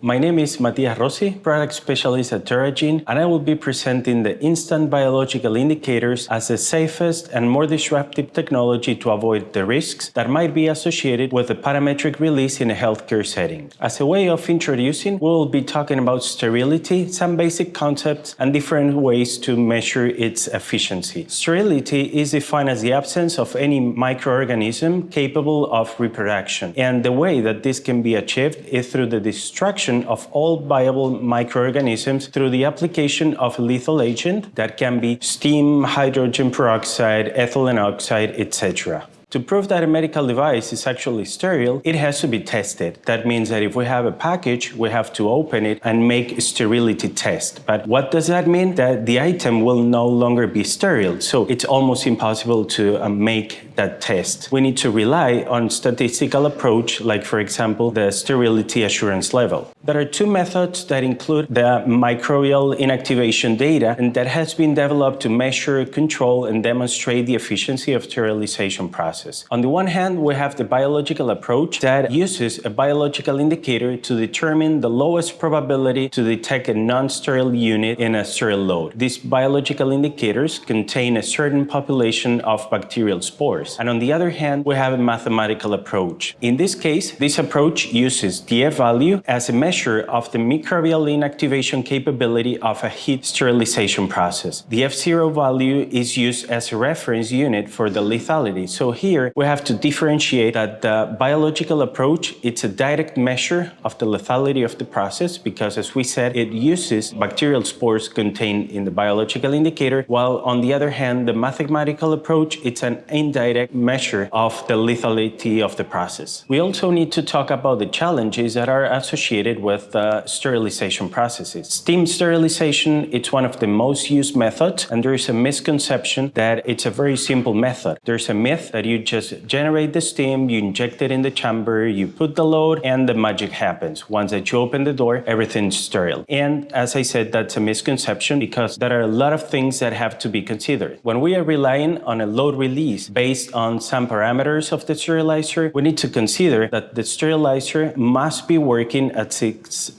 My name is Matias Rossi, product specialist at Terragene, and I will be presenting the instant biological indicators as the safest and more disruptive technology to avoid the risks that might be associated with the parametric release in a healthcare setting. As a way of introducing, we will be talking about sterility, some basic concepts, and different ways to measure its efficiency. Sterility is defined as the absence of any microorganism capable of reproduction, and the way that this can be achieved is through the destruction of all viable microorganisms through the application of a lethal agent that can be steam, hydrogen peroxide, ethylene oxide, etc. To prove that a medical device is actually sterile, it has to be tested. That means that if we have a package, we have to open it and make a sterility test. But what does that mean? That the item will no longer be sterile. So it's almost impossible to make that test. We need to rely on statistical approach, like for example, the sterility assurance level. There are two methods that include the microbial inactivation data, and that has been developed to measure, control, and demonstrate the efficiency of sterilization process. On the one hand, we have the biological approach that uses a biological indicator to determine the lowest probability to detect a non-sterile unit in a sterile load. These biological indicators contain a certain population of bacterial spores. And on the other hand, we have a mathematical approach. In this case, this approach uses the F value as a measure of the microbial inactivation capability of a heat sterilization process. The F0 value is used as a reference unit for the lethality. So here we have to differentiate that the biological approach, it's a direct measure of the lethality of the process because, as we said, it uses bacterial spores contained in the biological indicator, while on the other hand, the mathematical approach, it's an indirect measure of the lethality of the process. We also need to talk about the challenges that are associated with sterilization processes. Steam sterilization, it's one of the most used methods, and there is a misconception that it's a very simple method. There's a myth that you just generate the steam, you inject it in the chamber, you put the load, and the magic happens. Once that you open the door, everything's sterile. And as I said, that's a misconception because there are a lot of things that have to be considered. When we are relying on a load release based on some parameters of the sterilizer, we need to consider that the sterilizer must be working as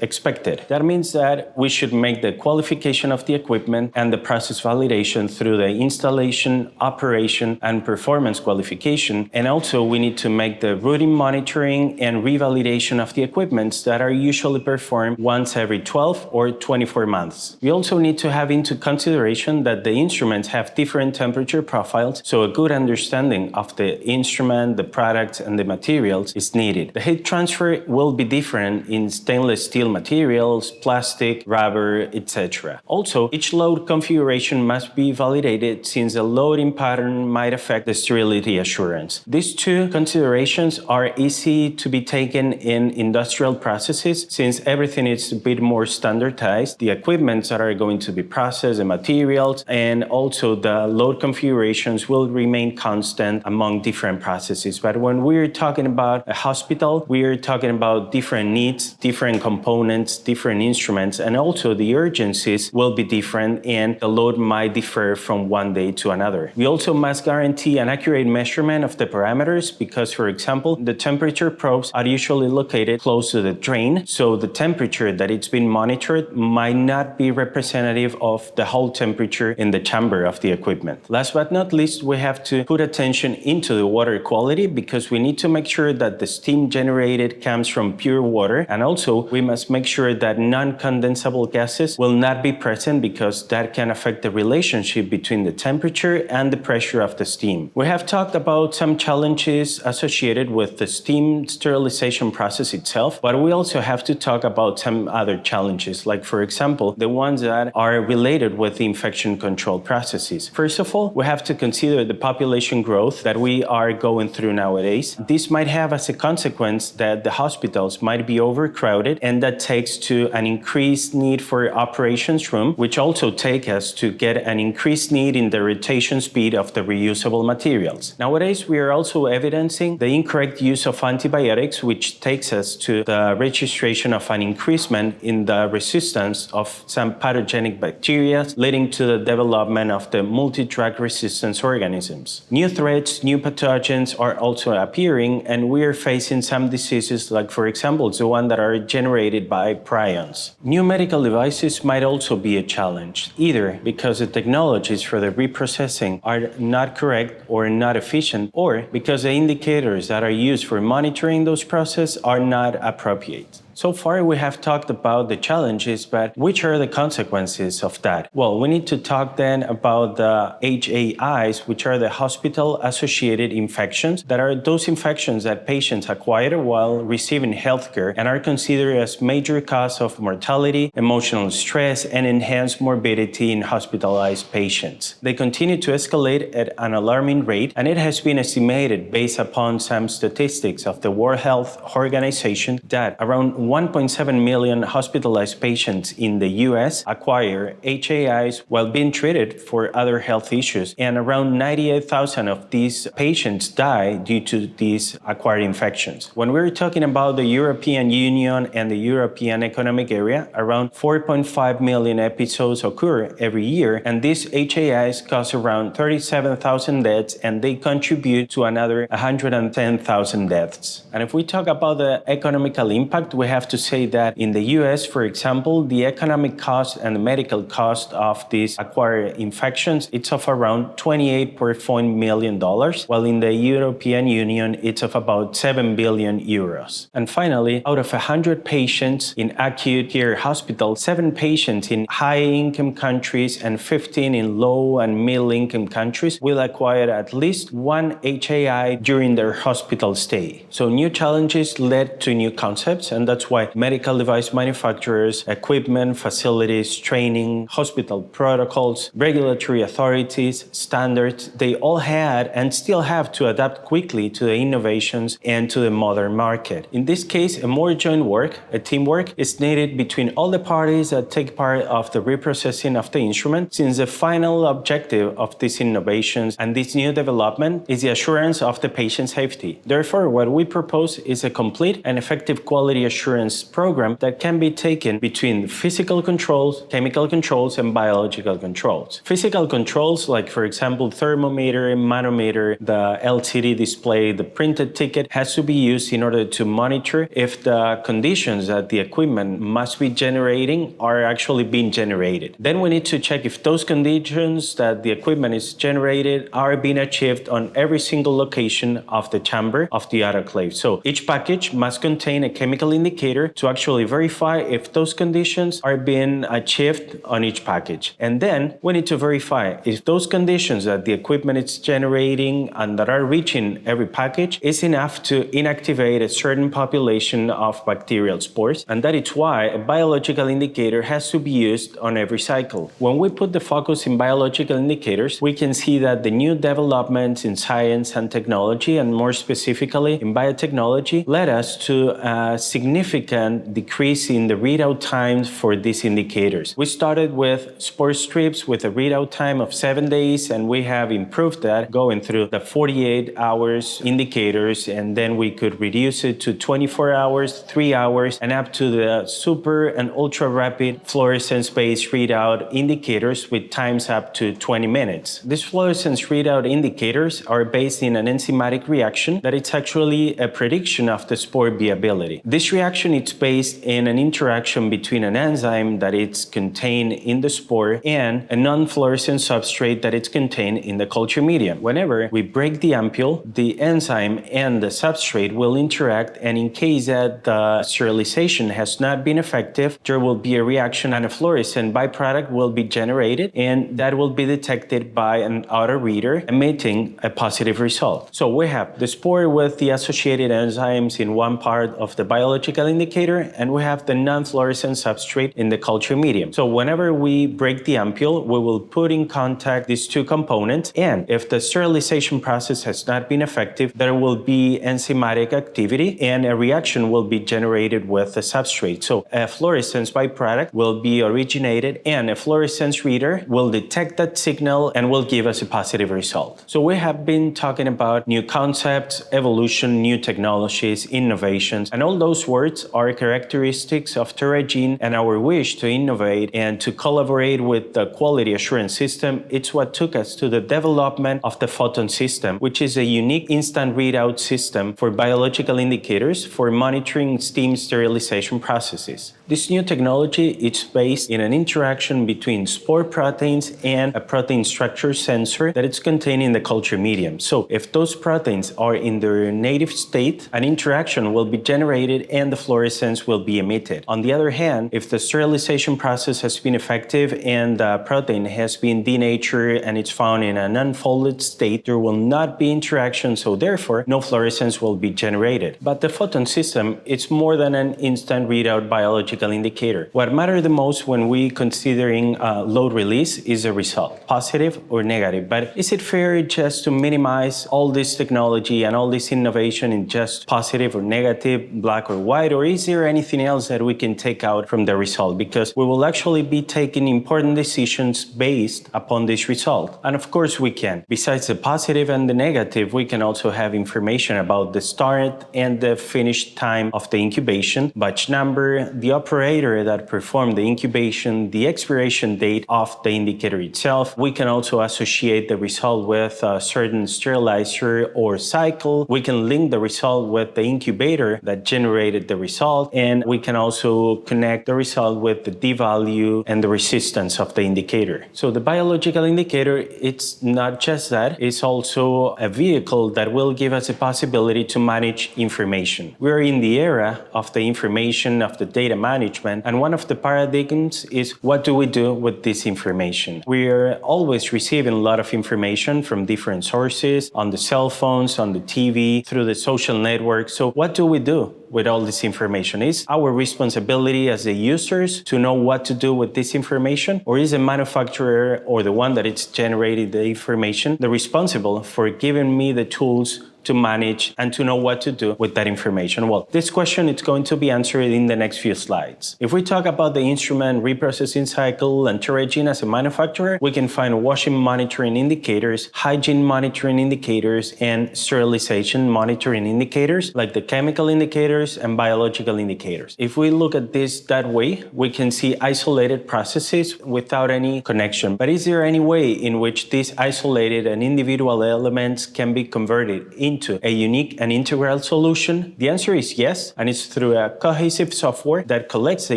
expected. That means that we should make the qualification of the equipment and the process validation through the installation, operation, and performance qualification. And also we need to make the routine monitoring and revalidation of the equipments that are usually performed once every 12 or 24 months. We also need to have into consideration that the instruments have different temperature profiles, so a good understanding of the instrument, the products, and the materials is needed. The heat transfer will be different in stainless steel materials, plastic, rubber, etc. Also, each load configuration must be validated since the loading pattern might affect the sterility assurance. These two considerations are easy to be taken in industrial processes since everything is a bit more standardized. The equipments that are going to be processed, the materials, and also the load configurations will remain constant among different processes. But when we're talking about a hospital, we're talking about different needs, different components, different instruments, and also the urgencies will be different and the load might differ from one day to another. We also must guarantee an accurate measurement of the parameters because, for example, the temperature probes are usually located close to the drain, so the temperature that it's been monitored might not be representative of the whole temperature in the chamber of the equipment. Last but not least, we have to put attention into the water quality because we need to make sure that the steam generated comes from pure water, and also we must make sure that non-condensable gases will not be present because that can affect the relationship between the temperature and the pressure of the steam. We have talked about some challenges associated with the steam sterilization process itself, but we also have to talk about some other challenges, like for example, the ones that are related with the infection control processes. First of all, we have to consider the population growth that we are going through nowadays. This might have as a consequence that the hospitals might be overcrowded, and that takes to an increased need for operations room, which also take us to get an increased need in the rotation speed of the reusable materials. Nowadays, Nowadays, we are also evidencing the incorrect use of antibiotics, which takes us to the registration of an increasement in the resistance of some pathogenic bacteria, leading to the development of the multi-drug resistance organisms. New threats, new pathogens are also appearing, and we are facing some diseases like, for example, the one that are generated by prions. New medical devices might also be a challenge, either because the technologies for the reprocessing are not correct or not efficient, or because the indicators that are used for monitoring those processes are not appropriate. So far, we have talked about the challenges, but which are the consequences of that? Well, we need to talk then about the HAIs, which are the hospital-associated infections, that are those infections that patients acquire while receiving healthcare and are considered as major cause of mortality, emotional stress, and enhanced morbidity in hospitalized patients. They continue to escalate at an alarming rate, and it has been estimated, based upon some statistics of the World Health Organization, that around 1.7 million hospitalized patients in the US acquire HAIs while being treated for other health issues, and around 98,000 of these patients die due to these acquired infections. When we're talking about the European Union and the European Economic Area, around 4.5 million episodes occur every year, and these HAIs cause around 37,000 deaths, and they contribute to another 110,000 deaths. And if we talk about the economical impact, we have to say that in the US, for example, the economic cost and the medical cost of these acquired infections, it's of around $28.4 million, while in the European Union, it's of about 7 billion euros. And finally, out of 100 patients in acute care hospitals, 7 patients in high-income countries and 15 in low and middle-income countries will acquire at least one HAI during their hospital stay. So new challenges led to new concepts, and that's why medical device manufacturers, equipment, facilities, training, hospital protocols, regulatory authorities, standards, they all had and still have to adapt quickly to the innovations and to the modern market. In this case, a more joint work, a teamwork, is needed between all the parties that take part of the reprocessing of the instrument, since the final objective of these innovations and this new development is the assurance of the patient safety. Therefore, what we propose is a complete and effective quality assurance program that can be taken between physical controls, chemical controls, and biological controls. Physical controls, like for example, thermometer, manometer, the LCD display, the printed ticket, has to be used in order to monitor if the conditions that the equipment must be generating are actually being generated. Then we need to check if those conditions that the equipment is generated are being achieved on every single location of the chamber of the autoclave. So each package must contain a chemical indicator to actually verify if those conditions are being achieved on each package. And then we need to verify if those conditions that the equipment is generating and that are reaching every package is enough to inactivate a certain population of bacterial spores, and that is why a biological indicator has to be used on every cycle. When we put the focus in biological indicators, we can see that the new developments in science and technology, and more specifically in biotechnology, led us to a significant decrease in the readout times for these indicators. We started with spore strips with a readout time of 7 days, and we have improved that going through the 48 hours indicators, and then we could reduce it to 24 hours, 3 hours, and up to the super and ultra rapid fluorescence-based readout indicators with times up to 20 minutes. These fluorescence readout indicators are based in an enzymatic reaction that it's actually a prediction of the spore viability. This reaction is based in an interaction between an enzyme that it's contained in the spore and a non-fluorescent substrate that it's contained in the culture medium. Whenever we break the ampule, the enzyme and the substrate will interact, and in case that the sterilization has not been effective, there will be a reaction and a fluorescent byproduct will be generated, and that will be detected by an auto reader, emitting a positive result. So we have the spore with the associated enzymes in one part of the biological biological indicator, and we have the non-fluorescent substrate in the culture medium. So whenever we break the ampule, we will put in contact these two components, and if the sterilization process has not been effective, there will be enzymatic activity and a reaction will be generated with the substrate. So a fluorescence byproduct will be originated, and a fluorescence reader will detect that signal and will give us a positive result. So we have been talking about new concepts, evolution, new technologies, innovations, and all those words are characteristics of Terragene, and our wish to innovate and to collaborate with the quality assurance system. It's what took us to the development of the Photon system, which is a unique instant readout system for biological indicators for monitoring steam sterilization processes. This new technology is based in an interaction between spore proteins and a protein structure sensor that is contained in the culture medium. So if those proteins are in their native state, an interaction will be generated and the fluorescence will be emitted. On the other hand, if the sterilization process has been effective and the protein has been denatured and it's found in an unfolded state, there will not be interaction, so therefore no fluorescence will be generated. But the Photon system is more than an instant readout biological indicator. What matters the most when we considering load release is the result, positive or negative. But is it fair just to minimize all this technology and all this innovation in just positive or negative, black or white, or is there anything else that we can take out from the result? Because we will actually be taking important decisions based upon this result. And of course we can. Besides the positive and the negative, we can also have information about the start and the finish time of the incubation, batch number, the operator that performed the incubation, the expiration date of the indicator itself. We can also associate the result with a certain sterilizer or cycle. We can link the result with the incubator that generated the result, and we can also connect the result with the d-value and the resistance of the indicator. So the biological indicator, it's not just that, it's also a vehicle that will give us a possibility to manage information. We're in the era of the information, of the data management, and one of the paradigms is what do we do with this information? We're always receiving a lot of information from different sources, on the cell phones, on the TV, through the social networks. So what do we do with all this information? Is our responsibility as the users to know what to do with this information? Or is the manufacturer or the one that it's generated the information the responsible for giving me the tools to manage and to know what to do with that information? Well, this question is going to be answered in the next few slides. If we talk about the instrument reprocessing cycle and Terragene as a manufacturer, we can find washing monitoring indicators, hygiene monitoring indicators, and sterilization monitoring indicators, like the chemical indicators and biological indicators. If we look at this that way, we can see isolated processes without any connection. But is there any way in which these isolated and individual elements can be converted into a unique and integral solution? The answer is yes, and it's through a cohesive software that collects the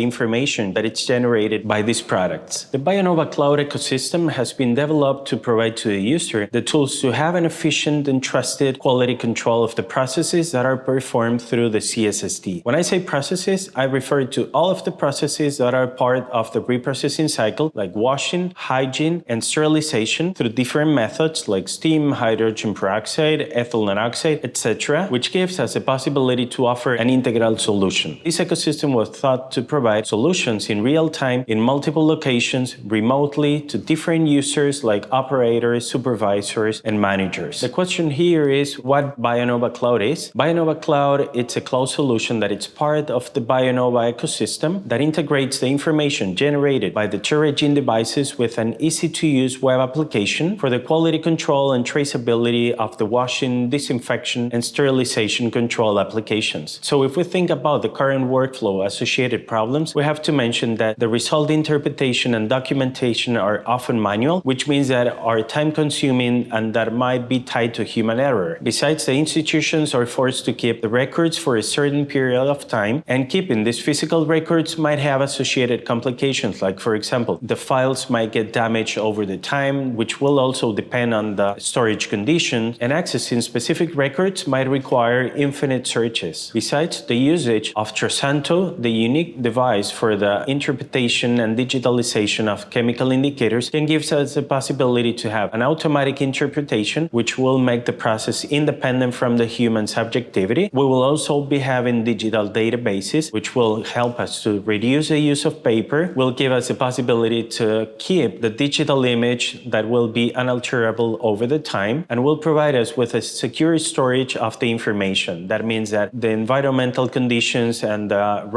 information that is generated by these products. The Bionova Cloud ecosystem has been developed to provide to the user the tools to have an efficient and trusted quality control of the processes that are performed through the CSSD. When I say processes, I refer to all of the processes that are part of the reprocessing cycle, like washing, hygiene, and sterilization through different methods like steam, hydrogen peroxide, ethyl monoxide, etc., which gives us a possibility to offer an integral solution. This ecosystem was thought to provide solutions in real time in multiple locations, remotely, to different users like operators, supervisors, and managers. The question here is what Bionova Cloud is. Bionova Cloud, it's a cloud solution that is part of the Bionova ecosystem that integrates the information generated by the Terragene devices with an easy-to-use web application for the quality control and traceability of the washing, disinfection, and sterilization control applications. So if we think about the current workflow associated problems, we have to mention that the result interpretation and documentation are often manual, which means that are time-consuming and that might be tied to human error. Besides, the institutions are forced to keep the records for a certain period of time, and keeping these physical records might have associated complications, like, for example, the files might get damaged over the time, which will also depend on the storage conditions, and accessing specific records might require infinite searches. Besides, the usage of Trasanto, the unique device for the interpretation and digitalization of chemical indicators, can give us the possibility to have an automatic interpretation, which will make the process independent from the human subjectivity. We will also be having having digital databases, which will help us to reduce the use of paper, will give us the possibility to keep the digital image that will be unalterable over the time, and will provide us with a secure storage of the information. That means that the environmental conditions and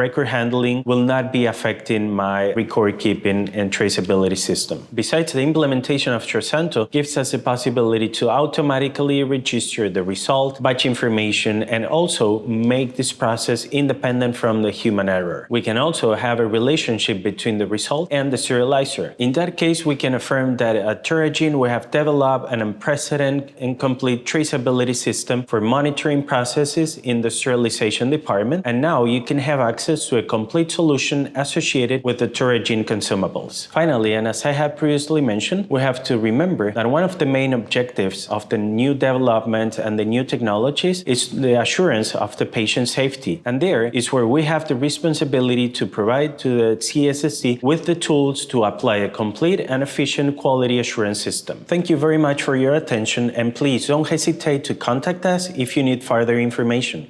record handling will not be affecting my record keeping and traceability system. Besides, the implementation of TriSanto gives us the possibility to automatically register the result, batch information, and also make this process independent from the human error. We can also have a relationship between the result and the serializer. In that case, we can affirm that at Terragene we have developed an unprecedented and complete traceability system for monitoring processes in the sterilization department, and now you can have access to a complete solution associated with the Terragene consumables. Finally, and as I have previously mentioned, we have to remember that one of the main objectives of the new development and the new technologies is the assurance of the patient safety. And there is where we have the responsibility to provide to the CSSD with the tools to apply a complete and efficient quality assurance system. Thank you very much for your attention, and please don't hesitate to contact us if you need further information.